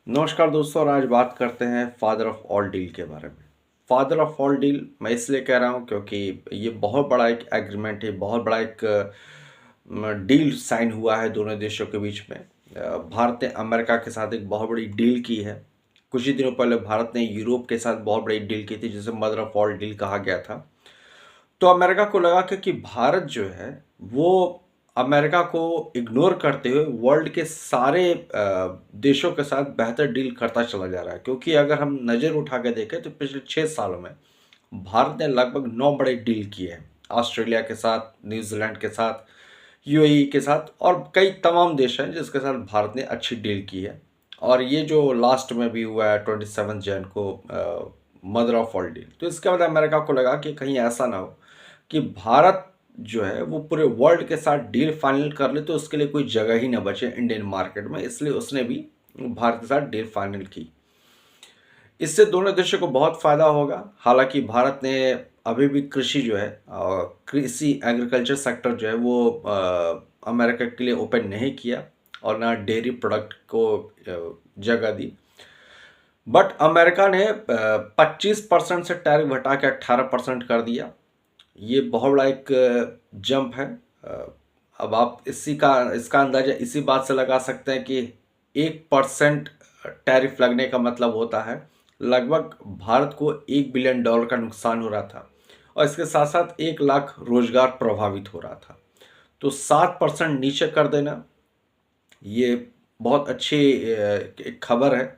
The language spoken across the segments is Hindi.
नमस्कार दोस्तों, और आज बात करते हैं फादर ऑफ ऑल डील के बारे में। फादर ऑफ ऑल डील मैं इसलिए कह रहा हूँ क्योंकि ये बहुत बड़ा एक एग्रीमेंट है, बहुत बड़ा एक डील साइन हुआ है दोनों देशों के बीच में। भारत ने अमेरिका के साथ एक बहुत बड़ी डील की है। कुछ ही दिनों पहले भारत ने यूरोप के साथ बहुत बड़ी डील की थी जिसे मदर ऑफ ऑल डील कहा गया था। तो अमेरिका को लगा कि भारत जो है वो अमेरिका को इग्नोर करते हुए वर्ल्ड के सारे देशों के साथ बेहतर डील करता चला जा रहा है। क्योंकि अगर हम नज़र उठा के देखें तो पिछले 6 सालों में भारत ने लगभग 9 बड़े डील किए हैं। ऑस्ट्रेलिया के साथ, न्यूजीलैंड के साथ, यूएई के साथ और कई तमाम देश हैं जिसके साथ भारत ने अच्छी डील की है। और ये जो लास्ट में भी हुआ है 27 जन को मदर ऑफ ऑल डील, तो इसके बाद अमेरिका को लगा कि कहीं ऐसा ना हो कि भारत जो है वो पूरे वर्ल्ड के साथ डील फाइनल कर ले तो उसके लिए कोई जगह ही ना बचे इंडियन मार्केट में। इसलिए उसने भी भारत के साथ डील फाइनल की। इससे दोनों देशों को बहुत फ़ायदा होगा। हालांकि भारत ने अभी भी कृषि जो है कृषि एग्रीकल्चर सेक्टर जो है वो अमेरिका के लिए ओपन नहीं किया और ना डेयरी प्रोडक्ट को जगह दी। बट अमेरिका ने 25% से टैरिफ घटा के 18% कर दिया। ये बहुत बड़ा एक जंप है। अब आप इसका अंदाज़ा इसी बात से लगा सकते हैं कि 1% टैरिफ लगने का मतलब होता है लगभग भारत को $1 बिलियन का नुकसान हो रहा था और इसके साथ साथ 1 लाख रोजगार प्रभावित हो रहा था। तो 7% नीचे कर देना ये बहुत अच्छी एक खबर है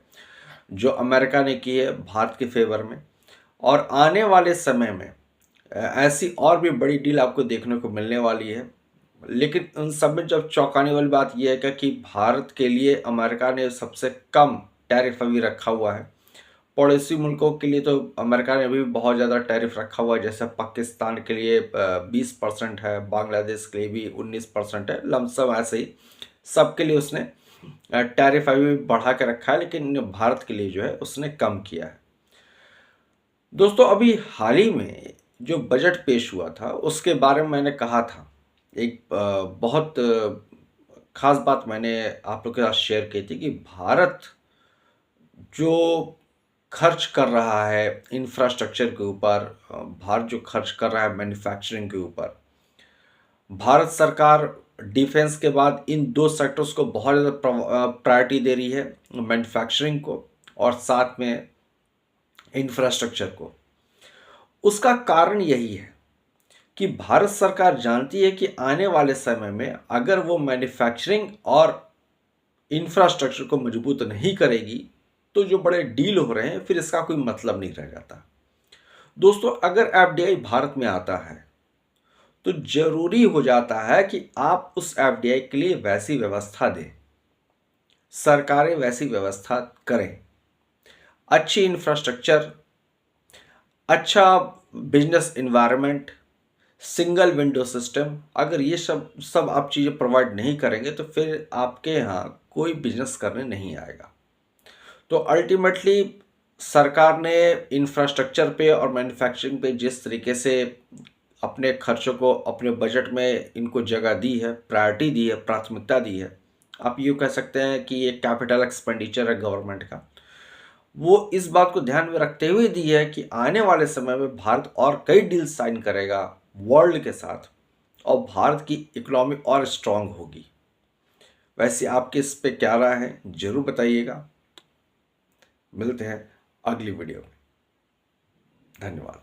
जो अमेरिका ने की है भारत के फेवर में। और आने वाले समय में ऐसी और भी बड़ी डील आपको देखने को मिलने वाली है। लेकिन उन सब में जब चौंकाने वाली बात यह है कि भारत के लिए अमेरिका ने सबसे कम टैरिफ अभी रखा हुआ है। पड़ोसी मुल्कों के लिए तो अमेरिका ने अभी भी बहुत ज़्यादा टैरिफ रखा हुआ है। जैसे पाकिस्तान के लिए 20% है, बांग्लादेश के लिए भी 19% है। लमसम ऐसे ही सबके लिए उसने टैरिफ अभी भी बढ़ा के रखा है, लेकिन भारत के लिए जो है उसने कम किया है। दोस्तों, अभी हाल ही में जो बजट पेश हुआ था उसके बारे में मैंने कहा था। एक बहुत खास बात मैंने आप लोग के साथ शेयर की थी कि भारत जो खर्च कर रहा है इंफ्रास्ट्रक्चर के ऊपर, भारत जो खर्च कर रहा है मैन्युफैक्चरिंग के ऊपर, भारत सरकार डिफेंस के बाद इन दो सेक्टर्स को बहुत ज़्यादा प्रायोरिटी दे रही है, मैन्युफैक्चरिंग को और साथ में इंफ्रास्ट्रक्चर को। उसका कारण यही है कि भारत सरकार जानती है कि आने वाले समय में अगर वो मैन्युफैक्चरिंग और इंफ्रास्ट्रक्चर को मजबूत नहीं करेगी तो जो बड़े डील हो रहे हैं फिर इसका कोई मतलब नहीं रह जाता। दोस्तों, अगर एफडीआई भारत में आता है तो जरूरी हो जाता है कि आप उस एफडीआई के लिए वैसी व्यवस्था दें, सरकारें वैसी व्यवस्था करें, अच्छी इंफ्रास्ट्रक्चर, अच्छा business environment, single window system. अगर ये सब सब आप चीज़ें प्रोवाइड नहीं करेंगे तो फिर आपके यहाँ कोई बिजनेस करने नहीं आएगा। तो अल्टीमेटली सरकार ने इंफ्रास्ट्रक्चर पे और मैन्युफैक्चरिंग पे जिस तरीके से अपने खर्चों को अपने बजट में इनको जगह दी है, प्रायोरिटी दी है, प्राथमिकता दी है, आप यूँ कह सकते हैं कि ये कैपिटल एक्सपेंडिचर है गवर्नमेंट का, वो इस बात को ध्यान में रखते हुए दी है कि आने वाले समय में भारत और कई डील साइन करेगा वर्ल्ड के साथ और भारत की इकोनॉमी और स्ट्रांग होगी। वैसे आपके इस पे क्या राय है जरूर बताइएगा। मिलते हैं अगली वीडियो में। धन्यवाद।